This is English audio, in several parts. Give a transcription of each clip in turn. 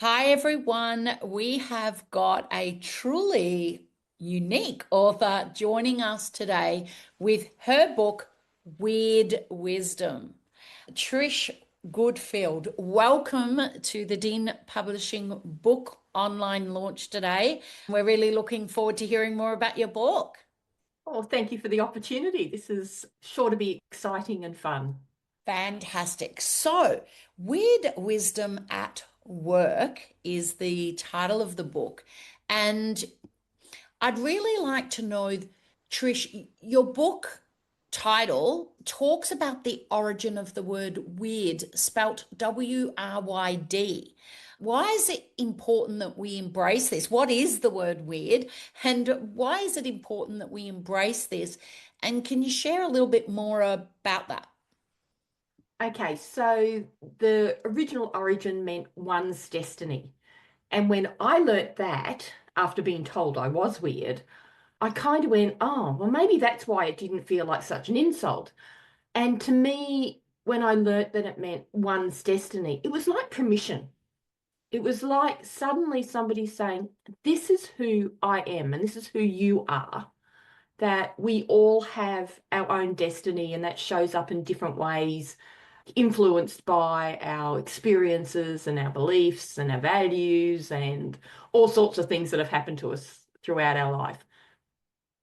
Hi, everyone. We have got a truly unique author joining us today with her book, Weird Wisdom. Trish Goodfield, welcome to the Dean Publishing book online launch today. We're really looking forward to hearing more about your book. Oh, thank you for the opportunity. This is sure to be exciting and fun. Fantastic. So, Weird Wisdom at Work is the title of the book. And I'd really like to know, Trish, your book title talks about the origin of the word weird, spelt WRYD. Why is it important that we embrace this? What is the word weird? And why is it important that we embrace this? And can you share a little bit more about that? Okay, so the original origin meant one's destiny. And when I learnt that, after being told I was weird, I kind of went, oh, well, maybe that's why it didn't feel like such an insult. And to me, when I learnt that it meant one's destiny, it was like permission. It was like suddenly somebody saying, this is who I am and this is who you are. That we all have our own destiny and that shows up in different ways, influenced by our experiences and our beliefs and our values and all sorts of things that have happened to us throughout our life.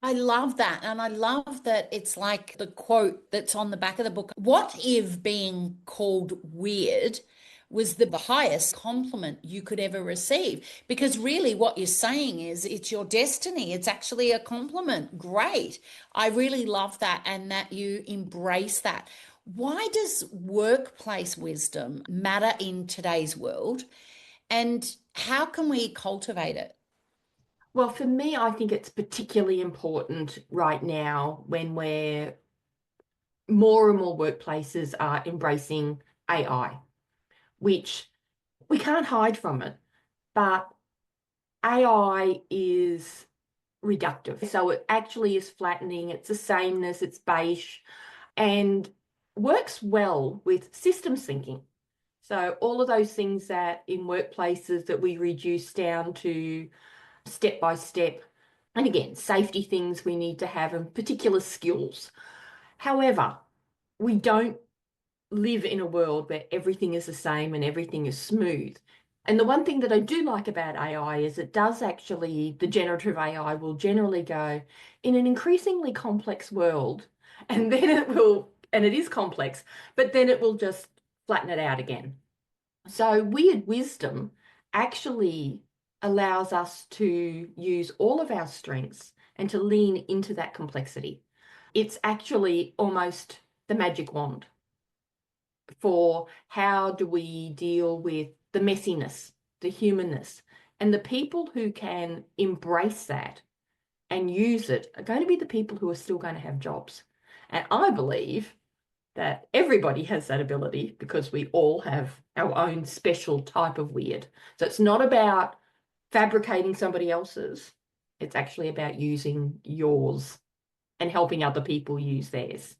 I love that. And I love that it's like the quote that's on the back of the book. What if being called weird was the highest compliment you could ever receive? Because really, what you're saying is it's your destiny. It's actually a compliment. Great. I really love that and that you embrace that. Why does workplace wisdom matter in today's world? And how can we cultivate it? Well, for me, I think it's particularly important right now when more and more workplaces are embracing AI, which we can't hide from it, but AI is reductive. So it actually is flattening, it's a sameness, it's beige, and works well with systems thinking. So all of those things that in workplaces that we reduce down to step by step, and again, safety things we need to have and particular skills. However, we don't live in a world where everything is the same and everything is smooth. And the one thing that I do like about AI is it does actually, the generative AI will generally go in an increasingly complex world, and then it will, and it is complex, but then it will just flatten it out again. So weird wisdom actually allows us to use all of our strengths and to lean into that complexity. It's actually almost the magic wand for how do we deal with the messiness, the humanness, and the people who can embrace that and use it are going to be the people who are still going to have jobs. And I believe that everybody has that ability because we all have our own special type of weird. So it's not about fabricating somebody else's, it's actually about using yours and helping other people use theirs.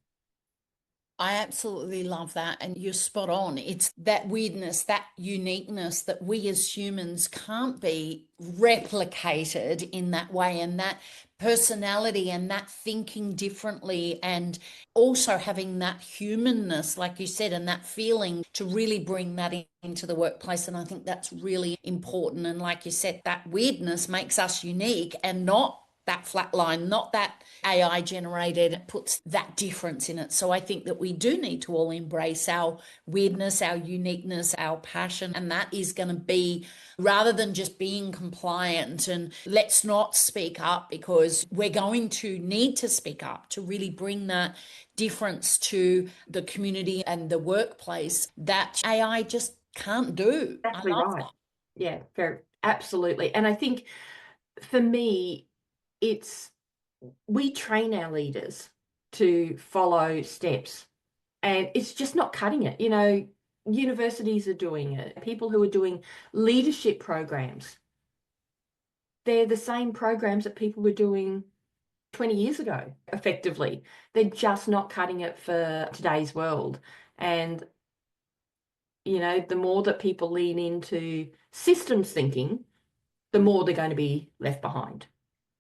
I absolutely love that. And you're spot on. It's that weirdness, that uniqueness that we as humans can't be replicated in that way. And that personality and that thinking differently, and also having that humanness, like you said, and that feeling to really bring that into the workplace. And I think that's really important. And like you said, that weirdness makes us unique and not that flat line, not that AI generated, puts that difference in it. So I think that we do need to all embrace our weirdness, our uniqueness, our passion. And that is going to be rather than just being compliant and let's not speak up, because we're going to need to speak up to really bring that difference to the community and the workplace that AI just can't do. I Exactly love right. that. Yeah, very absolutely. And I think for me, it's we train our leaders to follow steps, and it's just not cutting it. Universities are doing it. People who are doing leadership programs, they're the same programs that people were doing 20 years ago, effectively. They're just not cutting it for today's world. And The more that people lean into systems thinking, the more they're going to be left behind.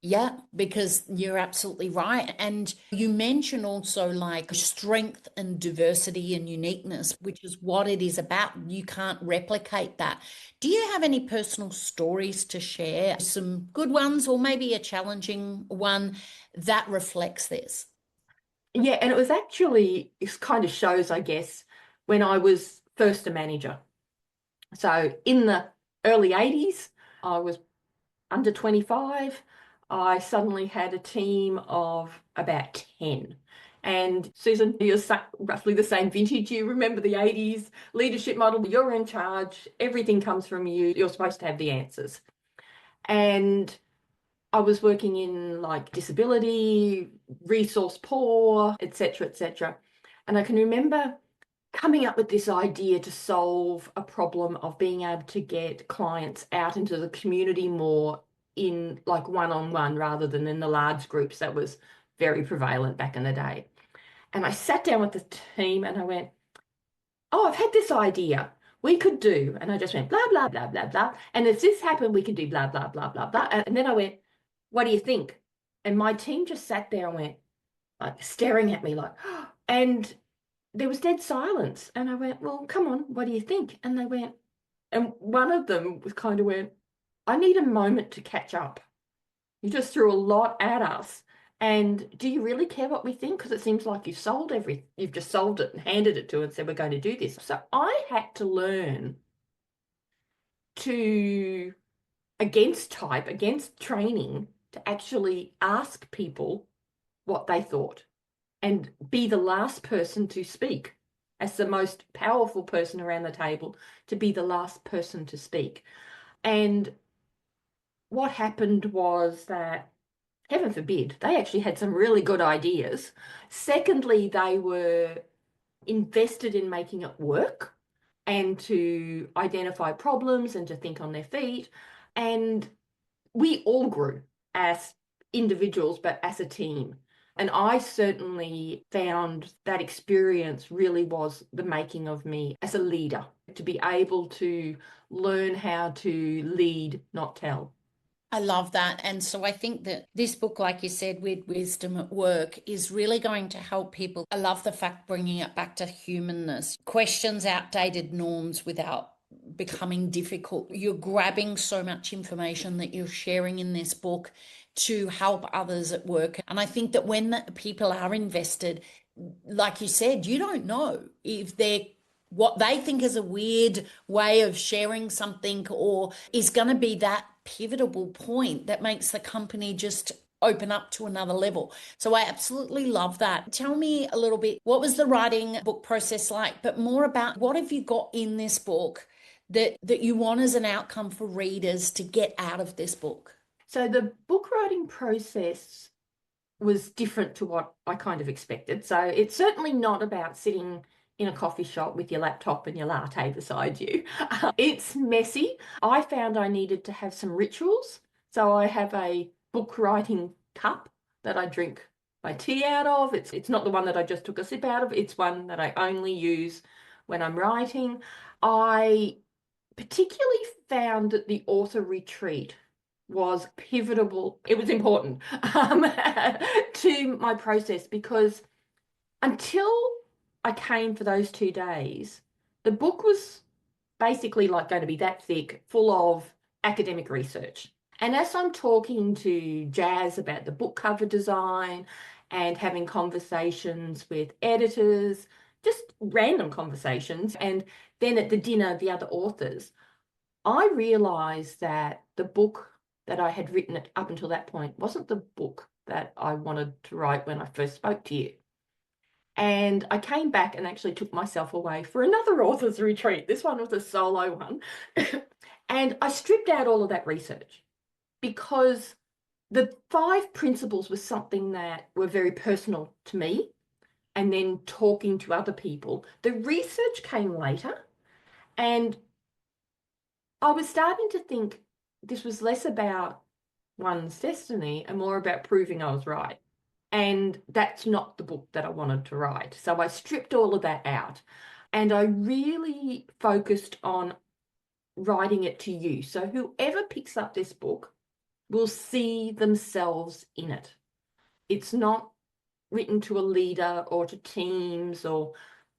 Yeah, because you're absolutely right. And you mention also like strength and diversity and uniqueness, which is what it is about. You can't replicate that. Do you have any personal stories to share? Some good ones, or maybe a challenging one that reflects this? Yeah, and it kind of shows, I guess, when I was first a manager. So in the early 80s, I was under 25. I suddenly had a team of about 10. And Susan, you're roughly the same vintage. You remember the 80s leadership model. You're in charge. Everything comes from you. You're supposed to have the answers. And I was working in like disability, resource poor, etc., etc. And I can remember coming up with this idea to solve a problem of being able to get clients out into the community more in like one-on-one rather than in the large groups that was very prevalent back in the day. And I sat down with the team and I went, oh, I've had this idea. We could do, and I just went blah, blah, blah, blah, blah. And if this happened, we could do blah, blah, blah, blah, blah. And then I went, what do you think? And my team just sat there and went, like staring at me like, and there was dead silence. And I went, well, come on, what do you think? And they went, and one of them was kind of went, I need a moment to catch up. You just threw a lot at us. And do you really care what we think? Because it seems like you've just solved it and handed it to us and said, we're going to do this. So I had to learn to, against training, to actually ask people what they thought and be the last person to speak as the most powerful person around the table, to be the last person to speak. And what happened was that, heaven forbid, they actually had some really good ideas. Secondly, they were invested in making it work and to identify problems and to think on their feet. And we all grew as individuals, but as a team. And I certainly found that experience really was the making of me as a leader, to be able to learn how to lead, not tell. I love that. And so I think that this book, like you said, with Wisdom at Work, is really going to help people. I love the fact bringing it back to humanness, questions outdated norms without becoming difficult. You're grabbing so much information that you're sharing in this book to help others at work. And I think that when people are invested, like you said, you don't know if they're what they think is a weird way of sharing something or is going to be that pivotal point that makes the company just open up to another level. So I absolutely love that. Tell me a little bit, what was the writing book process like, but more about what have you got in this book that you want as an outcome for readers to get out of this book? So the book writing process was different to what I kind of expected. So it's certainly not about sitting in a coffee shop with your laptop and your latte beside you. It's messy. I found I needed to have some rituals. So I have a book writing cup that I drink my tea out of. It's not the one that I just took a sip out of. It's one that I only use when I'm writing. I particularly found that the author retreat was pivotal. It was important to my process because until I came for those 2 days, the book was basically like going to be that thick, full of academic research. And as I'm talking to Jazz about the book cover design and having conversations with editors, just random conversations, and then at the dinner, the other authors, I realized that the book that I had written up until that point wasn't the book that I wanted to write when I first spoke to you. And I came back and actually took myself away for another author's retreat. This one was a solo one. And I stripped out all of that research because the 5 principles was something that were very personal to me. And then talking to other people, the research came later. And I was starting to think this was less about one's destiny and more about proving I was right. And that's not the book that I wanted to write. So I stripped all of that out. And I really focused on writing it to you. So whoever picks up this book will see themselves in it. It's not written to a leader or to teams, or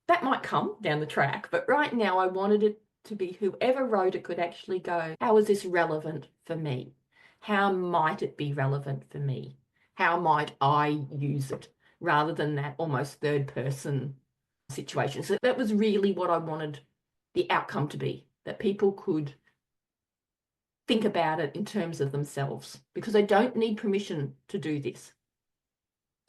that might come down the track. But right now, I wanted it to be whoever wrote it could actually go, how is this relevant for me? How might it be relevant for me? How might I use it? Rather than that almost third person situation. So that was really what I wanted the outcome to be, that people could think about it in terms of themselves, because they don't need permission to do this.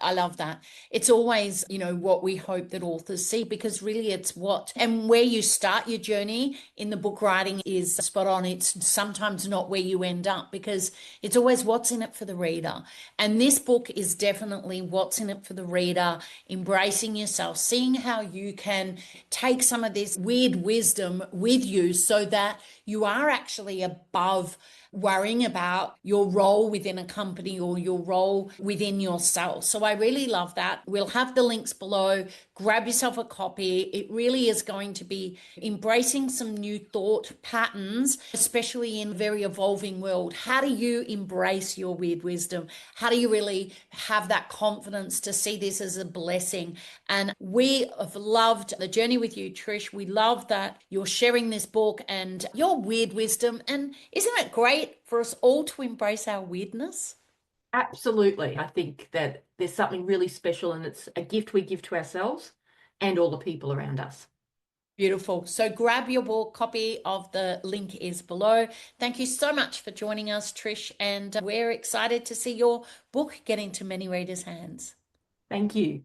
I love that. It's always, what we hope that authors see, because really it's what and where you start your journey in the book writing is spot on. It's sometimes not where you end up, because it's always what's in it for the reader. And this book is definitely what's in it for the reader, embracing yourself, seeing how you can take some of this weird wisdom with you so that you are actually above worrying about your role within a company or your role within yourself. So I really love that. We'll have the links below. Grab yourself a copy. It really is going to be embracing some new thought patterns, especially in a very evolving world. How do you embrace your weird wisdom? How do you really have that confidence to see this as a blessing? And we have loved the journey with you, Trish. We love that you're sharing this book and your weird wisdom. And isn't it great for us all to embrace our weirdness? Absolutely. I think that there's something really special, and it's a gift we give to ourselves and all the people around us. Beautiful. So grab your book. Copy of the link is below. Thank you so much for joining us, Trish. And we're excited to see your book get into many readers' hands. Thank you.